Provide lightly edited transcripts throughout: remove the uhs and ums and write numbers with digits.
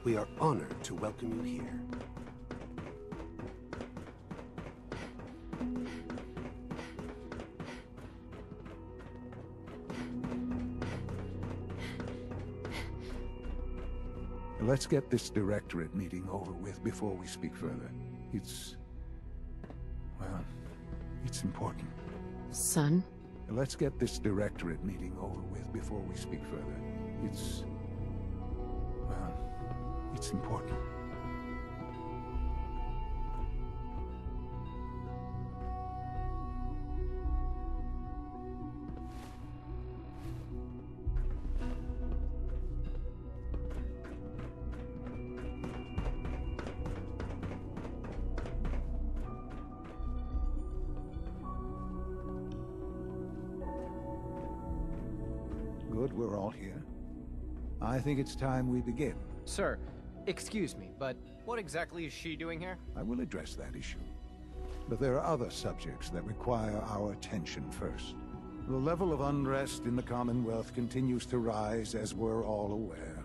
We are honored to welcome you here. Let's get this directorate meeting over with before we speak further. It's important. Son? Let's get this directorate meeting over with before we speak further. It's important. Good, we're all here. I think it's time we begin. Sir, excuse me, but what exactly is she doing here? I will address that issue. But there are other subjects that require our attention first. The level of unrest in the Commonwealth continues to rise, as we're all aware.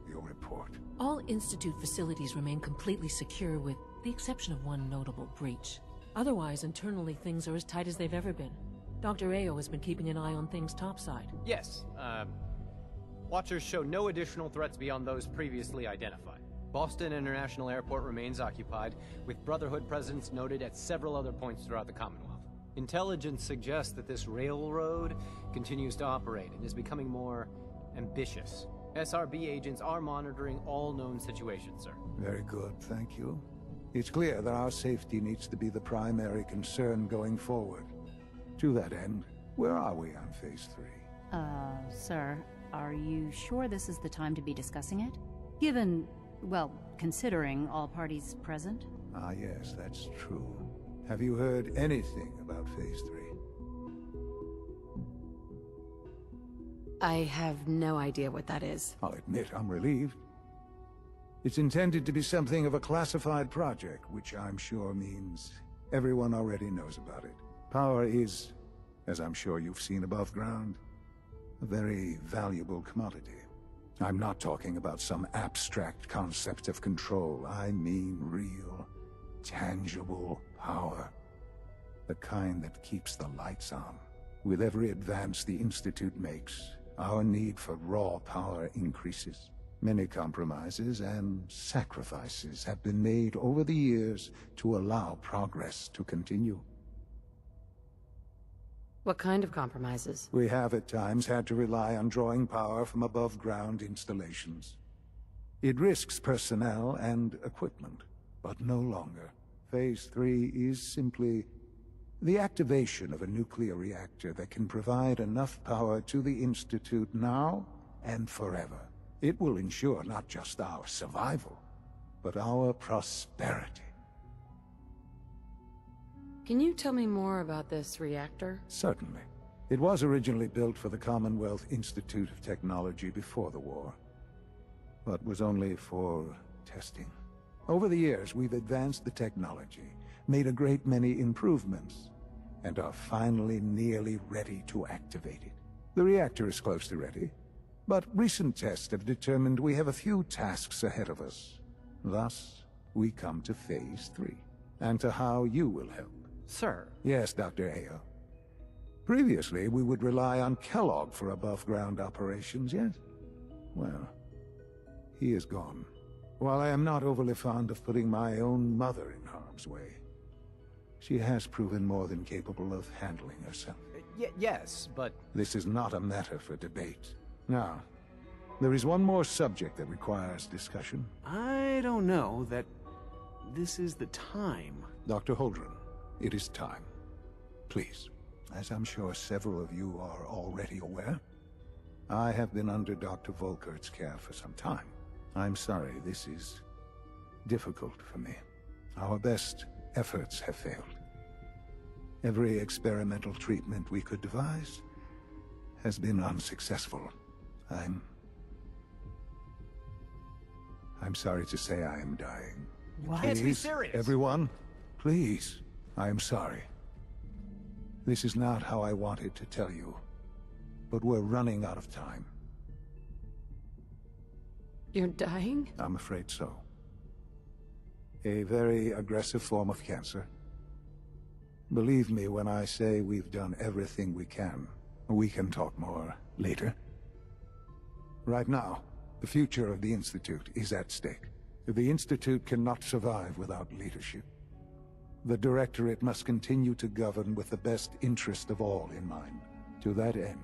Your report. All Institute facilities remain completely secure with the exception of one notable breach. Otherwise, internally things are as tight as they've ever been. Dr. Ao has been keeping an eye on things topside. Yes, Watchers show no additional threats beyond those previously identified. Boston International Airport remains occupied, with Brotherhood presence noted at several other points throughout the Commonwealth. Intelligence suggests that this railroad continues to operate and is becoming more ambitious. SRB agents are monitoring all known situations, sir. Very good, thank you. It's clear that our safety needs to be the primary concern going forward. To that end, where are we on Phase 3? Sir, are you sure this is the time to be discussing it? Given, well, considering all parties present? Ah, yes, that's true. Have you heard anything about Phase 3? I have no idea what that is. I'll admit I'm relieved. It's intended to be something of a classified project, which I'm sure means everyone already knows about it. Power is, as I'm sure you've seen above ground, a very valuable commodity. I'm not talking about some abstract concept of control. I mean real, tangible power. The kind that keeps the lights on. With every advance the Institute makes, our need for raw power increases. Many compromises and sacrifices have been made over the years to allow progress to continue. What kind of compromises? We have at times had to rely on drawing power from above-ground installations. It risks personnel and equipment, but no longer. Phase 3 is simply the activation of a nuclear reactor that can provide enough power to the Institute now and forever. It will ensure not just our survival, but our prosperity. Can you tell me more about this reactor? Certainly. It was originally built for the Commonwealth Institute of Technology before the war, but was only for testing. Over the years, we've advanced the technology, made a great many improvements, and are finally nearly ready to activate it. The reactor is close to ready, but recent tests have determined we have a few tasks ahead of us. Thus, we come to Phase 3, and to how you will help. Sir. Yes, Dr. Ao. Previously, we would rely on Kellogg for above-ground operations, yes? Well, he is gone. While I am not overly fond of putting my own mother in harm's way, she has proven more than capable of handling herself. Yes, but... This is not a matter for debate. Now, there is one more subject that requires discussion. I don't know that this is the time. Dr. Holdren, it is time. Please, as I'm sure several of you are already aware, I have been under Dr. Volkert's care for some time. I'm sorry, this is difficult for me. Our best efforts have failed. Every experimental treatment we could devise has been unsuccessful. I'm sorry to say I am dying. What? Can't be serious. Everyone, please. I am sorry. This is not how I wanted to tell you, but we're running out of time. You're dying? I'm afraid so. A very aggressive form of cancer. Believe me when I say we've done everything we can. We can talk more later. Right now, the future of the Institute is at stake. The Institute cannot survive without leadership. The Directorate must continue to govern with the best interest of all in mind. To that end,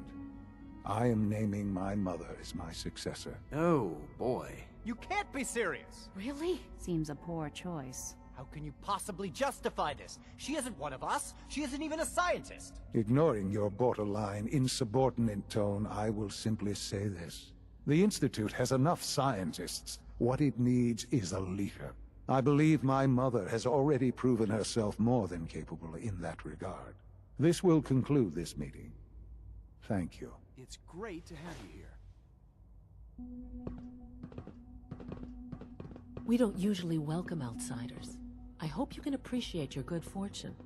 I am naming my mother as my successor. Oh, boy. You can't be serious! Really? Seems a poor choice. How can you possibly justify this? She isn't one of us. She isn't even a scientist. Ignoring your borderline, insubordinate tone, I will simply say this. The Institute has enough scientists. What it needs is a leader. I believe my mother has already proven herself more than capable in that regard. This will conclude this meeting. Thank you. It's great to have you here. We don't usually welcome outsiders. I hope you can appreciate your good fortune.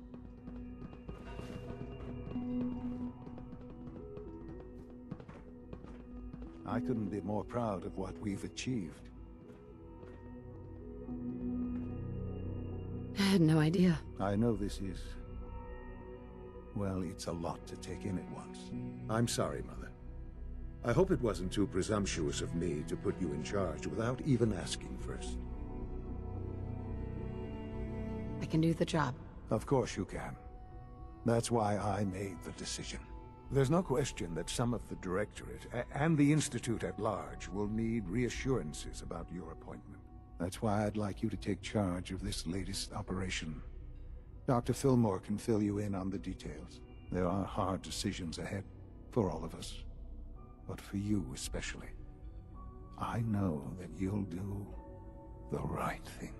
I couldn't be more proud of what we've achieved. I had no idea. I know this is... well, it's a lot to take in at once. I'm sorry, Mother. I hope it wasn't too presumptuous of me to put you in charge without even asking first. I can do the job. Of course you can. That's why I made the decision. There's no question that some of the Directorate, and the Institute at large, will need reassurances about your appointment. That's why I'd like you to take charge of this latest operation. Dr. Fillmore can fill you in on the details. There are hard decisions ahead, for all of us. But for you especially. I know that you'll do the right thing.